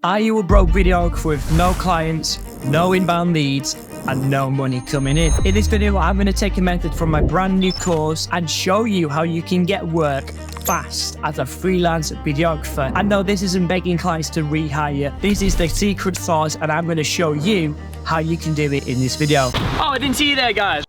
Are you a broke videographer with no clients, no inbound leads, and no money coming in? In this video, I'm going to take a method from my brand new course and show you how you can get work fast as a freelance videographer. And no, this isn't begging clients to rehire. This is the secret sauce, and I'm going to show you how you can do it in this video. Oh, I didn't see you there, guys.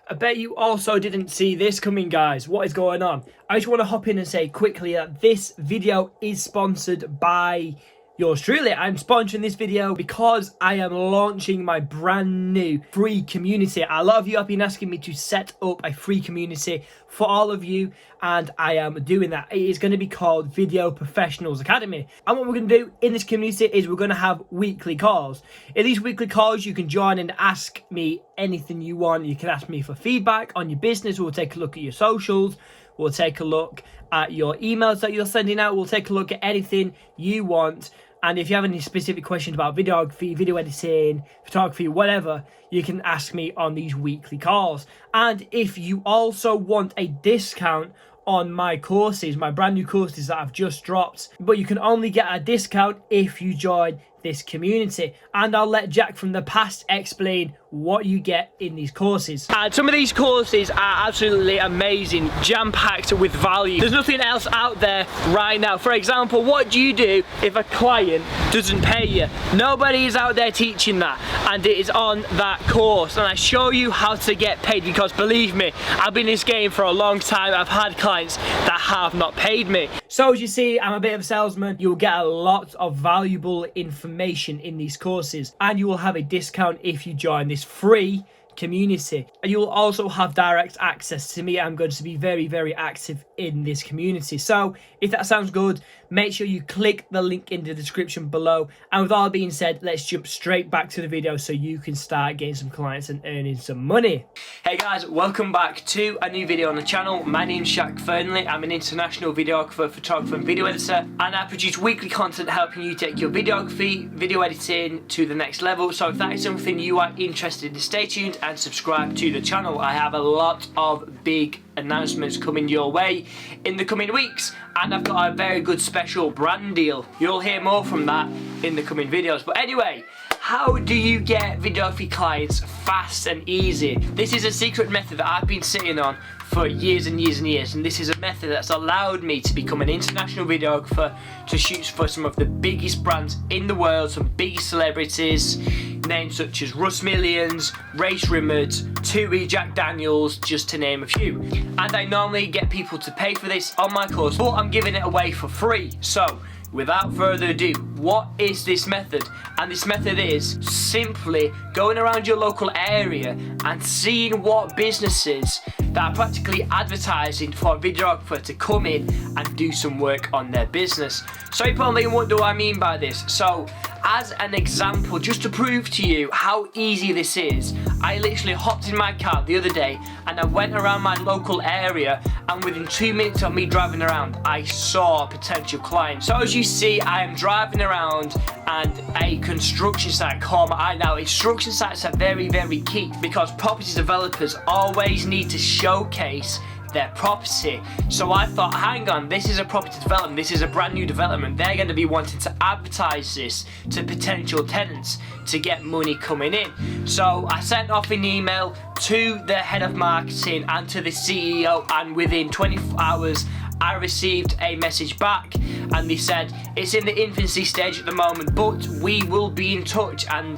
I bet you also didn't see this coming, guys. What is going on? I just want to hop in and say quickly that this video is sponsored by yours truly. I'm sponsoring this video because I am launching my brand new free community. A lot of you have been asking me to set up a free community for all of you, and I am doing that. It is going to be called Video Professionals Academy. And what we're going to do in this community is we're going to have weekly calls. In these weekly calls, you can join and ask me anything you want. You can ask me for feedback on your business. We'll take a look at your socials. We'll take a look at your emails that you're sending out. We'll take a look at anything you want. And if you have any specific questions about videography, video editing, photography, whatever, you can ask me on these weekly calls. And if you also want a discount on my courses, my brand new courses that I've just dropped, but you can only get a discount if you join this community. And I'll let Jack from the past explain what you get in these courses. And some of these courses are absolutely amazing, jam-packed with value. There's nothing else out there right now. For example, what do you do if a client doesn't pay you? Nobody is out there teaching that, and it is on that course. And I show you how to get paid, because believe me, I've been in this game for a long time. I've had clients that have not paid me. So as you see, I'm a bit of a salesman. You'll get a lot of valuable information in these courses, and you will have a discount if you join this free community. And you will also have direct access to me. I'm going to be very, very active in this community. So if that sounds good, make sure you click the link in the description below. And with all being said, let's jump straight back to the video so you can start getting some clients and earning some money. Hey guys, welcome back to a new video on the channel. My name's Fernley. I'm an international videographer, photographer and video editor, and I produce weekly content helping you take your videography, video editing to the next level. So if that is something you are interested in, stay tuned and subscribe to the channel. I have a lot of big announcements coming your way in the coming weeks, and I've got a very good special brand deal. You'll hear more from that in the coming videos. But anyway, how do you get videography clients fast and easy? This is a secret method that I've been sitting on for years and years and years, and this is a method that's allowed me to become an international videographer, to shoot for some of the biggest brands in the world, some big celebrities, names such as Russ Millions, Race Rimmers, Tui, Jack Daniels, just to name a few. And I normally get people to pay for this on my course, but I'm giving it away for free. So without further ado, what is this method? And this method is simply going around your local area and seeing what businesses that are practically advertising for a videographer to come in and do some work on their business. So you're probably wondering, what do I mean by this? So as an example, just to prove to you how easy this is, I literally hopped in my car the other day and I went around my local area, and within 2 minutes of me driving around, I saw a potential client. So as you see, I am driving around and a construction site caught my eye. Now, construction sites are very, very key, because property developers always need to showcase their property. So I thought, hang on, this is a property development, this is a brand new development, they're going to be wanting to advertise this to potential tenants to get money coming in. So I sent off an email to the head of marketing and to the CEO, and within 24 hours I received a message back, and they said it's in the infancy stage at the moment, but we will be in touch. And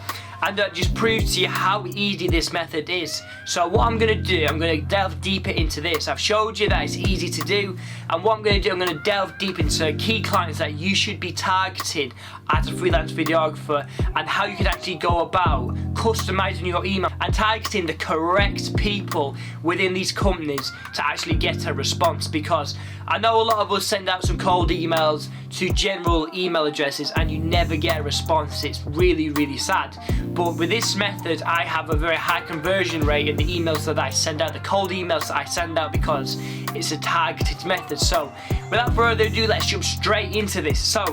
that just proves to you how easy this method is. So what I'm going to do, I'm going to delve deeper into this. I've showed you that it's easy to do, and what I'm going to do, I'm going to delve deep into key clients that you should be targeting as a freelance videographer, and how you can actually go about customizing your email and targeting the correct people within these companies to actually get a response. Because I know a lot of us send out some cold emails to general email addresses and you never get a response. It's really, really sad. But with this method, I have a very high conversion rate in the emails that I send out, the cold emails that I send out, because it's a targeted method. So without further ado, let's jump straight into this. So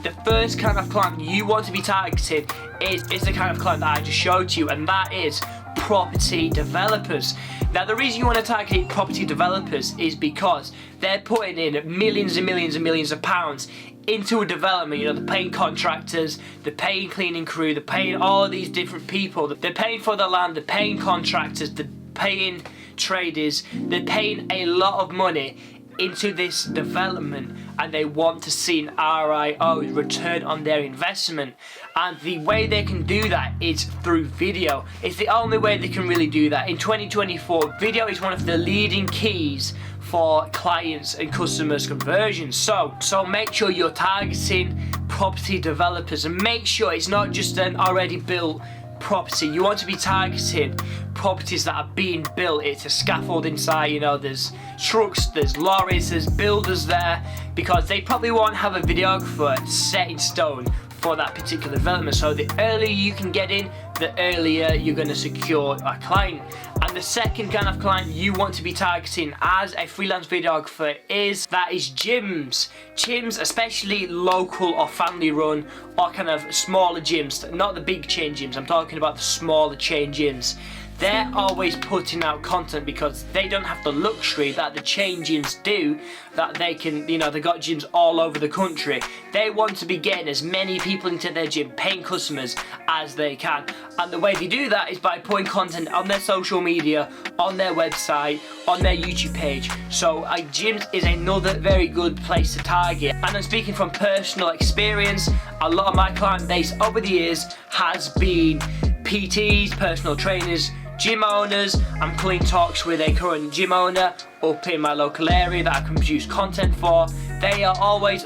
the first kind of client you want to be targeted is the kind of client that I just showed you, and that is property developers. Now, the reason you want to target property developers is because they're putting in millions and millions and millions of pounds into a development. You know, they're paying contractors, they're paying cleaning crew, they're paying all these different people, they're paying for the land, they're paying contractors, they're paying traders, they're paying a lot of money into this development, and they want to see an RIO, return on their investment. And the way they can do that is through video. It's the only way they can really do that. In 2024, video is one of the leading keys for clients and customers conversions. So make sure you're targeting property developers, and make sure it's not just an already built property. You want to be targeting properties that are being built. It's a scaffold inside, you know, there's trucks, there's lorries, there's builders there, because they probably won't have a videographer set in stone for that particular development. So the earlier you can get in, the earlier you're going to secure a client. And the second kind of client you want to be targeting as a freelance videographer is gyms. Gyms, especially local or family run or kind of smaller gyms, not the big chain gyms, I'm talking about the smaller chain gyms. They're always putting out content because they don't have the luxury that the chain gyms do, that they can, you know, they've got gyms all over the country. They want to be getting as many people into their gym, paying customers, as they can. And the way they do that is by putting content on their social media, on their website, on their YouTube page. So gyms is another very good place to target. And I'm speaking from personal experience. A lot of my client base over the years has been PTs, personal trainers, gym owners. I'm currently in talks with a current gym owner up in my local area that I can produce content for. They are always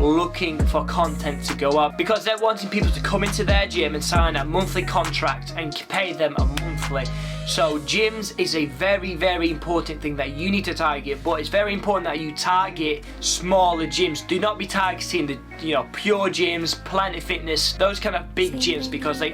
looking for content to go up because they're wanting people to come into their gym and sign a monthly contract and pay them a monthly. So gyms is a very important thing that you need to target, but it's very important that you target smaller gyms. Do not be targeting the pure gyms, Planet Fitness, those kind of big gyms, because they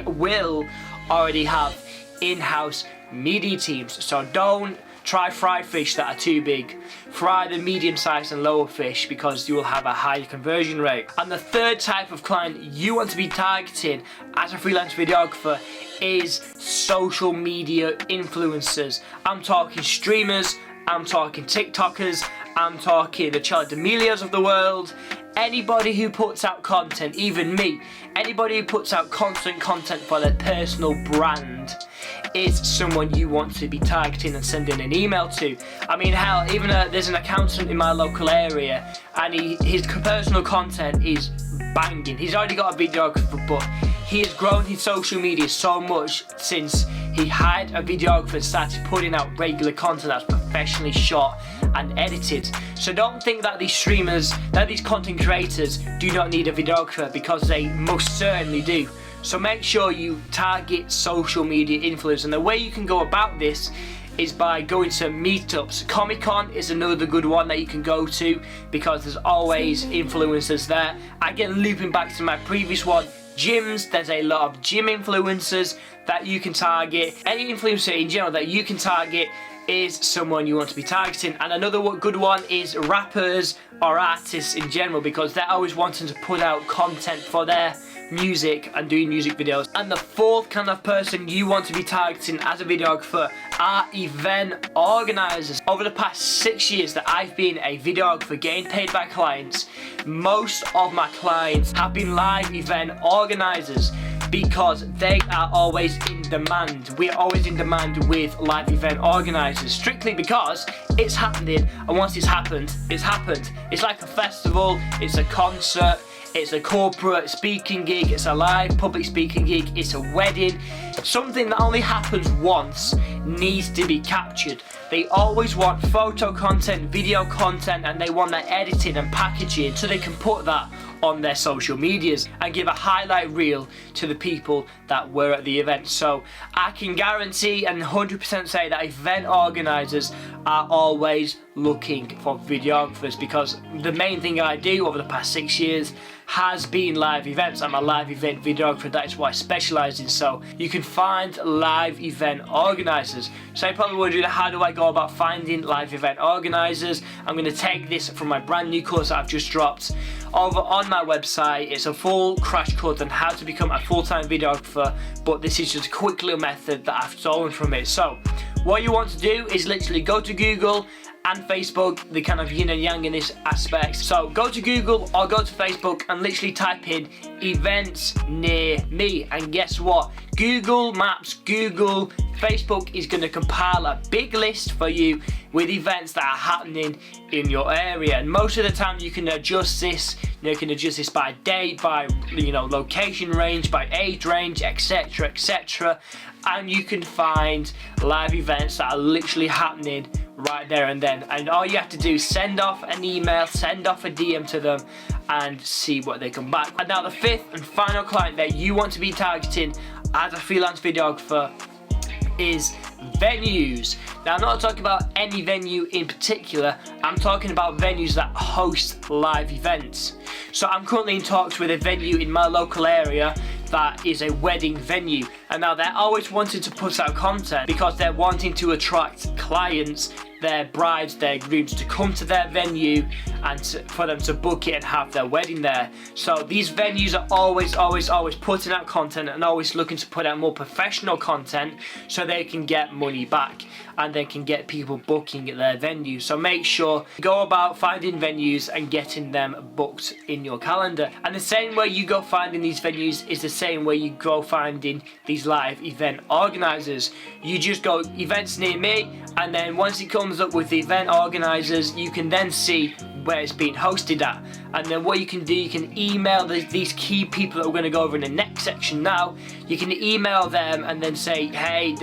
will already have in-house media teams. So don't try fry fish that are too big. Fry the medium-sized and lower fish because you will have a higher conversion rate. And the third type of client you want to be targeting as a freelance videographer is social media influencers. I'm talking streamers, I'm talking TikTokers, I'm talking the Charli D'Amelios of the world. Anybody who puts out content, even me, anybody who puts out constant content for their personal brand is someone you want to be targeting and sending an email to. I mean, hell, even there's an accountant in my local area, and his personal content is banging. He's already got a videographer, but he has grown his social media so much since he hired a videographer and started putting out regular content that's professionally shot and edited. So don't think that these streamers, that these content creators do not need a videographer, because they most certainly do. So make sure you target social media influencers, and the way you can go about this is by going to meetups. Comic-Con is another good one that you can go to because there's always influencers there. Again, looping back to my previous one, gyms, there's a lot of gym influencers that you can target. Any influencer in general that you can target is someone you want to be targeting. And another good one is rappers or artists in general, because they're always wanting to put out content for their music and doing music videos. And the fourth kind of person you want to be targeting as a videographer are event organizers. Over the past 6 years that I've been a videographer getting paid by clients, most of my clients have been live event organizers, because they are always in demand. We are always in demand with live event organizers, strictly because it's happening, and once it's happened, it's happened. It's like a festival, it's a concert, it's a corporate speaking gig, it's a live public speaking gig, it's a wedding. Something that only happens once needs to be captured. They always want photo content, video content, and they want that edited and packaging so they can put that on their social medias and give a highlight reel to the people that were at the event. So I can guarantee and 100% say that event organizers are always looking for videographers, because the main thing I do over the past 6 years has been live events. I'm a live event videographer, that is what I specialize in. So you can find live event organizers. So you're probably wondering, how do I go about finding live event organizers? I'm going to take this from my brand new course that I've just dropped over on my website. It's a full crash course on how to become a full-time videographer, but this is just a quick little method that I've stolen from it. So what you want to do is literally go to Google and Facebook, the kind of yin and yang in this aspect. So go to Google or go to Facebook and literally type in events near me, and guess what? Google Maps, Google, Facebook is going to compile a big list for you with events that are happening in your area. And most of the time you can adjust this. You can adjust this by date, by location range, by age range, etc, etc, and you can find live events that are literally happening right there and then. And all you have to do is send off an email, send off a DM to them, and see what they come back. And now the fifth and final client that you want to be targeting as a freelance videographer is venues. Now I'm not talking about any venue in particular, I'm talking about venues that host live events. So I'm currently in talks with a venue in my local area that is a wedding venue, and now they're always wanting to put out content because they're wanting to attract clients, their brides, their grooms, to come to their venue and for them to book it and have their wedding there. So these venues are always putting out content and always looking to put out more professional content so they can get money back and they can get people booking at their venue. So make sure you go about finding venues and getting them booked in your calendar. And the same way you go finding these venues is the same way you go finding these live event organizers. You just go events near me, and then once it comes up with the event organizers, you can then see where it's being hosted at. And then what you can do, you can email these key people that we're going to go over in the next section now. You can email them and then say, hey,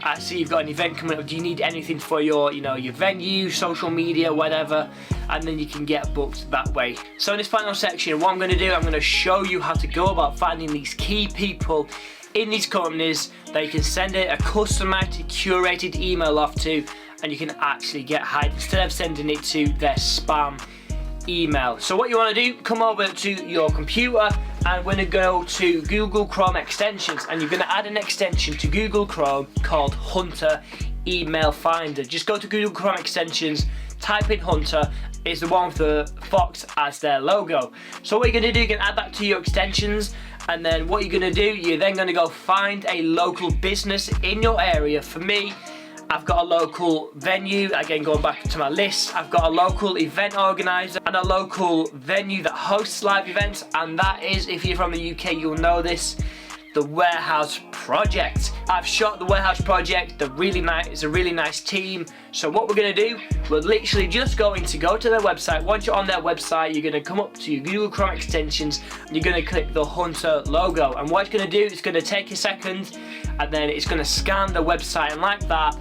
I see you've got an event coming up, do you need anything for your your venue, social media, whatever, and then you can get booked that way. So in this final section, what I'm going to do, I'm going to show you how to go about finding these key people in these companies that you can send it a customized, curated email off to, and you can actually get hired instead of sending it to their spam email. So what you want to do, come over to your computer and we're going to go to Google Chrome extensions, and you're going to add an extension to Google Chrome called Hunter Email Finder. Just go to Google Chrome extensions, type in Hunter, it's the one with the fox as their logo. So what you're going to do, you can add that to your extensions, and then what you're going to do, you're then going to go find a local business in your area. For me, I've got a local venue, again going back to my list, I've got a local event organizer and a local venue that hosts live events, and that is, if you're from the UK you'll know this, the Warehouse Project. I've shot the Warehouse Project, it's a really nice team. So what we're going to do, we're literally just going to go to their website. Once you're on their website, you're going to come up to your Google Chrome extensions and you're going to click the Hunter logo, and what it's going to do, it's going to take a second and then it's going to scan the website, and like that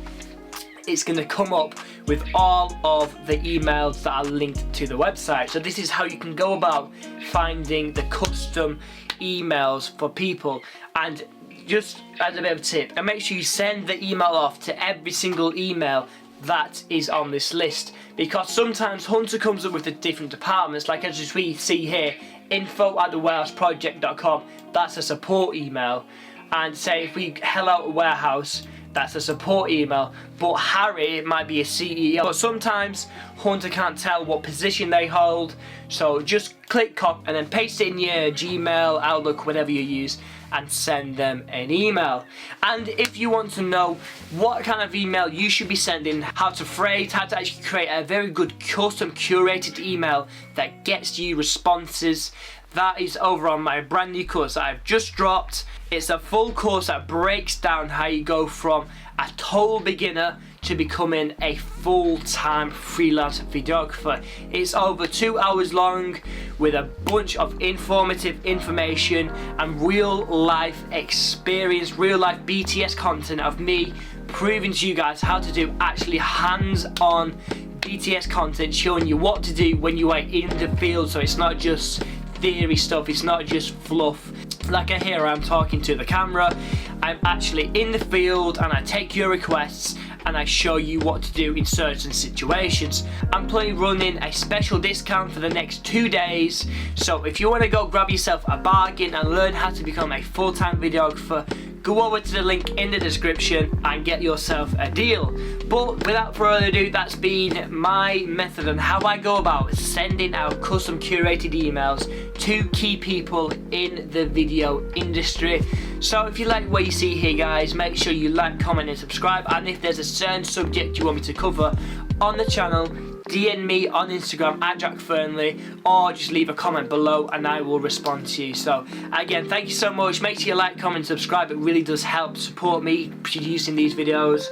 it's going to come up with all of the emails that are linked to the website. So this is how you can go about finding the custom emails for people. And just as a bit of a tip, and make sure you send the email off to every single email that is on this list, because sometimes Hunter comes up with the different departments, like as we see here, info@thewarehouseproject.com, that's a support email. And say if we hello warehouse, that's a support email, but Harry might be a CEO. But sometimes Hunter can't tell what position they hold, so just click copy and then paste it in your Gmail, Outlook, whatever you use, and send them an email. And if you want to know what kind of email you should be sending, how to phrase, how to actually create a very good custom curated email that gets you responses, that is over on my brand new course that I've just dropped. It's a full course that breaks down how you go from a total beginner to becoming a full-time freelance videographer. It's over 2 hours long with a bunch of informative information and real life experience, real life BTS content of me proving to you guys how to do actually hands-on BTS content, showing you what to do when you are in the field. So it's not just theory stuff, it's not just fluff. Like here I'm talking to the camera, I'm actually in the field and I take your requests and I show you what to do in certain situations. I'm planning running a special discount for the next 2 days, so if you want to go grab yourself a bargain and learn how to become a full-time videographer, go over to the link in the description and get yourself a deal. But without further ado, that's been my method on how I go about sending out custom curated emails to key people in the video industry. So if you like what you see here guys, make sure you like, comment and subscribe, and if there's a certain subject you want me to cover on the channel, DM me on Instagram at Jack Fernley, or just leave a comment below and I will respond to you. So again, thank you so much. Make sure you like, comment, subscribe. It really does help support me producing these videos.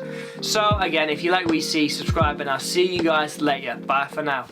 So again, if you like what you see, subscribe, and I'll see you guys later. Bye for now.